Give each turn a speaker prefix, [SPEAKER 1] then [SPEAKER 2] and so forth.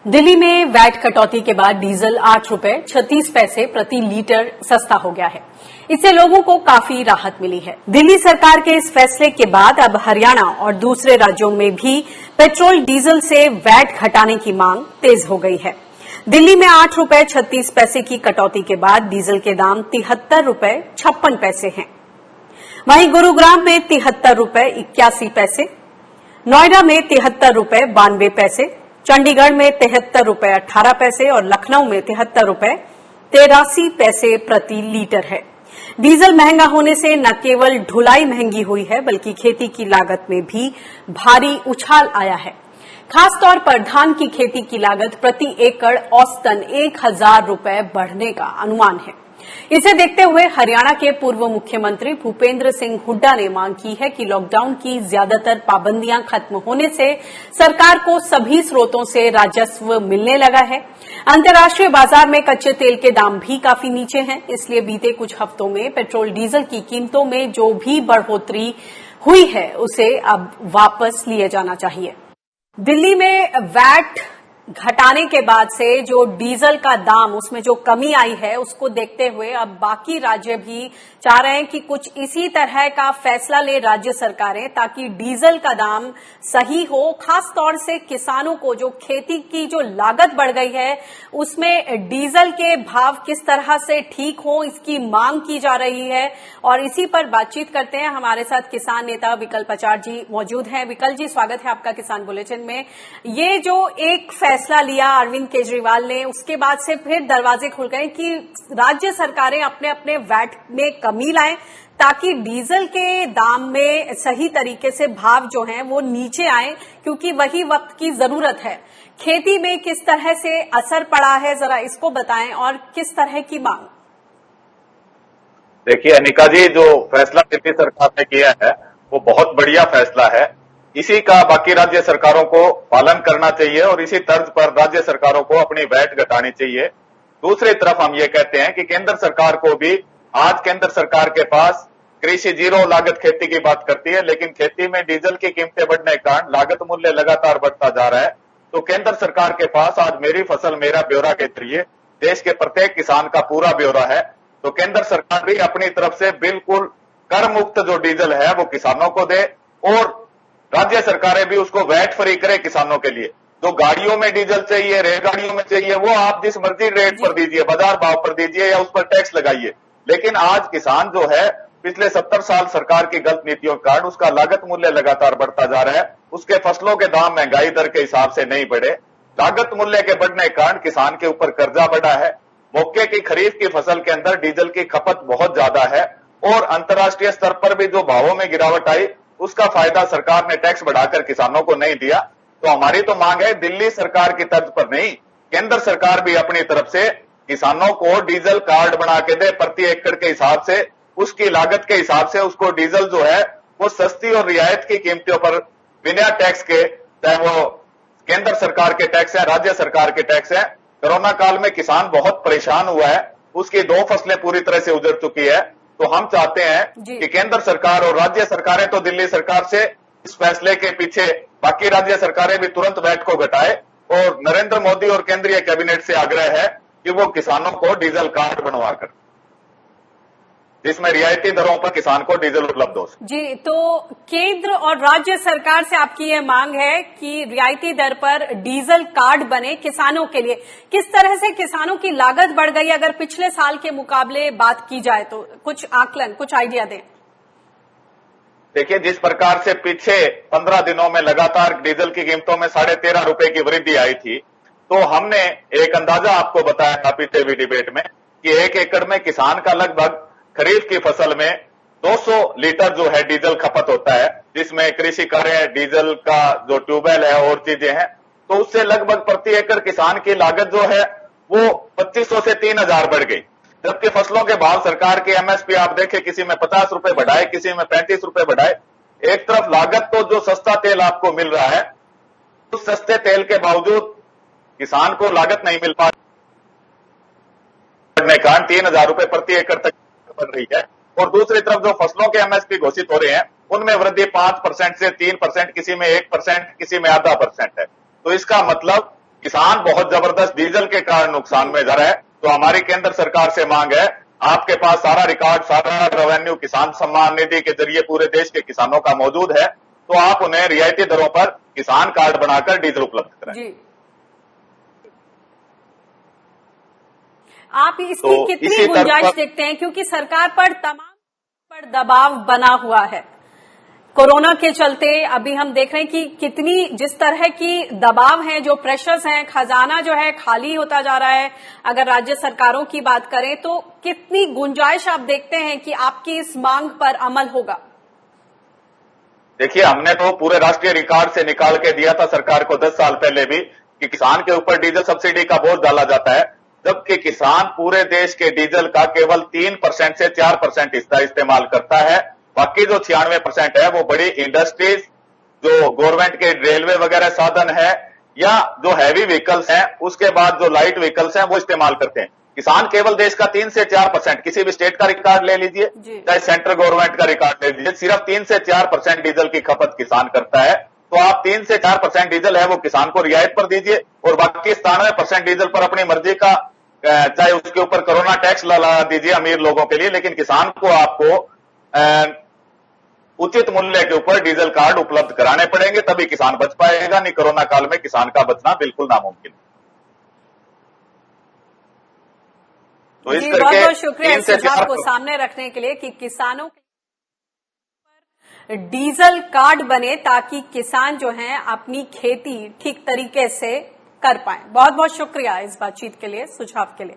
[SPEAKER 1] दिल्ली में वैट कटौती के बाद डीजल 8 रुपए 36 पैसे प्रति लीटर सस्ता हो गया है। इससे लोगों को काफी राहत मिली है। दिल्ली सरकार के इस फैसले के बाद अब हरियाणा और दूसरे राज्यों में भी पेट्रोल डीजल से वैट घटाने की मांग तेज हो गई है। दिल्ली में 8 रुपए 36 पैसे की कटौती के बाद डीजल के दाम 73 रुपए 56 पैसे हैं। वहीं गुरुग्राम में 73 रुपए 81 पैसे, नोएडा में 73 रुपए 92 पैसे, चंडीगढ़ में 73 रुपए 18 पैसे और लखनऊ में 73 रुपए 83 पैसे प्रति लीटर है। डीजल महंगा होने से न केवल ढुलाई महंगी हुई है बल्कि खेती की लागत में भी भारी उछाल आया है। खासतौर पर धान की खेती की लागत प्रति एकड़ औसतन 1000 रुपए बढ़ने का अनुमान है। इसे देखते हुए हरियाणा के पूर्व मुख्यमंत्री भूपेंद्र सिंह हुड्डा ने मांग की है कि लॉकडाउन की ज्यादातर पाबंदियां खत्म होने से सरकार को सभी स्रोतों से राजस्व मिलने लगा है। अंतर्राष्ट्रीय बाजार में कच्चे तेल के दाम भी काफी नीचे हैं, इसलिए बीते कुछ हफ्तों में पेट्रोल डीजल की कीमतों में जो भी बढ़ोतरी हुई है उसे अब वापस लिए जाना चाहिए। दिल्ली में वैट घटाने के बाद से जो डीजल का दाम उसमें जो कमी आई है उसको देखते हुए अब बाकी राज्य भी चाह रहे हैं कि कुछ इसी तरह का फैसला ले राज्य सरकारें ताकि डीजल का दाम सही हो। खास तौर से किसानों को जो खेती की जो लागत बढ़ गई है उसमें डीजल के भाव किस तरह से ठीक हो इसकी मांग की जा रही है और इसी पर बातचीत करते हैं। हमारे साथ किसान नेता विकल्प आचार्य जी मौजूद हैं। विकल्प जी, स्वागत है आपका किसान बुलेटिन में। ये जो एक फैसला लिया अरविंद केजरीवाल ने उसके बाद से फिर दरवाजे खुल गए कि राज्य सरकारें अपने अपने वैट में कमी लाएं ताकि डीजल के दाम में सही तरीके से भाव जो हैं वो नीचे आए, क्योंकि वही वक्त की जरूरत है। खेती में किस तरह से असर पड़ा है जरा इसको बताएं और किस तरह की मांग।
[SPEAKER 2] देखिए अनिका जी, जो फैसला दिल्ली सरकार ने किया है वो बहुत बढ़िया फैसला है। इसी का बाकी राज्य सरकारों को पालन करना चाहिए और इसी तर्ज पर राज्य सरकारों को अपनी वैट घटानी चाहिए। दूसरी तरफ हम ये कहते हैं कि केंद्र सरकार को भी, आज केंद्र सरकार के पास कृषि जीरो लागत खेती की बात करती है, लेकिन खेती में डीजल की कीमतें बढ़ने के कारण लागत मूल्य लगातार बढ़ता जा रहा है। तो केंद्र सरकार के पास आज मेरी फसल मेरा ब्यौरा के जरिए देश के प्रत्येक किसान का पूरा ब्यौरा है। तो केंद्र सरकार भी अपनी तरफ से बिल्कुल कर मुक्त जो डीजल है वो किसानों को दे और राज्य सरकारें भी उसको वैट फ्री करे किसानों के लिए। जो गाड़ियों में डीजल चाहिए, रेलगाड़ियों में चाहिए, वो आप जिस मर्जी रेट पर दीजिए, बाजार भाव पर दीजिए या उस पर टैक्स लगाइए। लेकिन आज किसान जो है पिछले 70 साल सरकार की गलत नीतियों के कारण उसका लागत मूल्य लगातार बढ़ता जा रहा है। उसके फसलों के दाम महंगाई दर के हिसाब से नहीं बढ़े। लागत मूल्य के बढ़ने के कारण किसान के ऊपर कर्जा बढ़ा है। मौके की खरीफ की फसल के अंदर डीजल की खपत बहुत ज्यादा है और अंतर्राष्ट्रीय स्तर पर भी जो भावों में गिरावट आई उसका फायदा सरकार ने टैक्स बढ़ाकर किसानों को नहीं दिया। तो हमारी तो मांग है दिल्ली सरकार की तर्ज पर नहीं, केंद्र सरकार भी अपनी तरफ से किसानों को डीजल कार्ड बना के दे, प्रति एकड़ के हिसाब से, उसकी लागत के हिसाब से उसको डीजल जो है वो सस्ती और रियायत की कीमतों पर बिना टैक्स के, चाहे वो केंद्र सरकार के टैक्स है, राज्य सरकार के टैक्स है। कोरोना काल में किसान बहुत परेशान हुआ है, उसकी 2 फसलें पूरी तरह से उजड़ चुकी है। तो हम चाहते हैं कि केंद्र सरकार और राज्य सरकारें तो दिल्ली सरकार से इस फैसले के पीछे बाकी राज्य सरकारें भी तुरंत वैट को घटाए और नरेंद्र मोदी और केंद्रीय कैबिनेट से आग्रह है कि वो किसानों को डीजल कार्ड बनवाकर जिसमें रियायती दरों पर किसान को डीजल उपलब्ध हो।
[SPEAKER 1] जी, तो केंद्र और राज्य सरकार से आपकी यह मांग है कि रियायती दर पर डीजल कार्ड बने किसानों के लिए। किस तरह से किसानों की लागत बढ़ गई अगर पिछले साल के मुकाबले बात की जाए तो कुछ आकलन, कुछ आइडिया दें।
[SPEAKER 2] देखिए, जिस प्रकार से पीछे 15 दिनों में लगातार डीजल की कीमतों में 13.5 रुपए की वृद्धि आई थी, तो हमने एक अंदाजा आपको बताया था पिछले भी डिबेट में कि 1 एकड़ में किसान का लगभग खरीफ की फसल में 200 लीटर जो है डीजल खपत होता है, जिसमें कृषि कार्य, डीजल का जो ट्यूबवेल है और चीजें हैं। तो उससे लगभग प्रति एकड़ किसान की लागत जो है वो 2500 से 3000 बढ़ गई। जबकि फसलों के भाव सरकार के एमएसपी आप देखें, किसी में 50 रुपए बढ़ाए, किसी में 35 रुपए बढ़ाए। एक तरफ लागत तो जो सस्ता तेल आपको मिल रहा है, उस सस्ते तेल के बावजूद किसान को लागत नहीं मिल पा रही, कारण 3000 रुपए प्रति एकड़ तक बढ़ रही है। और दूसरी तरफ जो फसलों के एमएसपी घोषित हो रहे हैं उनमें वृद्धि 5% से 3%, किसी में 1%, किसी में 0.5% है। तो इसका मतलब किसान बहुत जबरदस्त डीजल के कारण नुकसान में जा रहा है। तो हमारी केंद्र सरकार से मांग है, आपके पास सारा रिकॉर्ड, सारा रेवेन्यू किसान सम्मान निधि के जरिए पूरे देश के किसानों का मौजूद है, तो आप उन्हें रियायती दरों पर किसान कार्ड बनाकर डीजल उपलब्ध कराएं।
[SPEAKER 1] जी, आप इसकी
[SPEAKER 2] तो
[SPEAKER 1] कितनी गुंजाइश देखते हैं, क्योंकि सरकार पर तमाम पर दबाव बना हुआ है कोरोना के चलते। अभी हम देख रहे हैं कि कितनी जिस तरह की दबाव है, जो प्रेशर्स हैं, खजाना जो है खाली होता जा रहा है। अगर राज्य सरकारों की बात करें तो कितनी गुंजाइश आप देखते हैं कि आपकी इस मांग पर अमल होगा?
[SPEAKER 2] देखिए, हमने तो पूरे राष्ट्रीय रिकॉर्ड से निकाल के दिया था सरकार को 10 साल पहले भी कि किसान के ऊपर डीजल सब्सिडी का बोझ डाला जाता है, जबकि किसान पूरे देश के डीजल का केवल 3% से 4% हिस्सा इस्तेमाल करता है। बाकी जो 96% है वो बड़ी इंडस्ट्रीज, जो गवर्नमेंट के रेलवे वगैरह साधन है या जो हैवी व्हीकल्स हैं, उसके बाद जो लाइट व्हीकल्स हैं वो इस्तेमाल करते हैं। किसान केवल देश का 3 से 4%, किसी भी स्टेट का रिकॉर्ड ले लीजिए, चाहे सेंट्रल गवर्नमेंट का रिकॉर्ड ले लीजिए, सिर्फ 3 से 4% डीजल की खपत किसान करता है। तो आप 3 से 4% डीजल है वो किसान को रियायत पर दीजिए और बाकी 97% डीजल पर अपनी मर्जी का, चाहे उसके ऊपर कोरोना टैक्स लगा दीजिए अमीर लोगों के लिए, लेकिन किसान को आपको उचित मूल्य के ऊपर डीजल कार्ड उपलब्ध कराने पड़ेंगे, तभी किसान बच पाएगा। नहीं कोरोना काल में किसान का बचना बिल्कुल नामुमकिन। तो इस करके
[SPEAKER 1] बहुत बहुत शुक्रिया इस सुझाव को सामने रखने के लिए कि किसानों के डीजल कार्ड बने ताकि किसान जो हैं अपनी खेती ठीक तरीके से कर पाए। बहुत बहुत शुक्रिया इस बातचीत के लिए, सुझाव के लिए।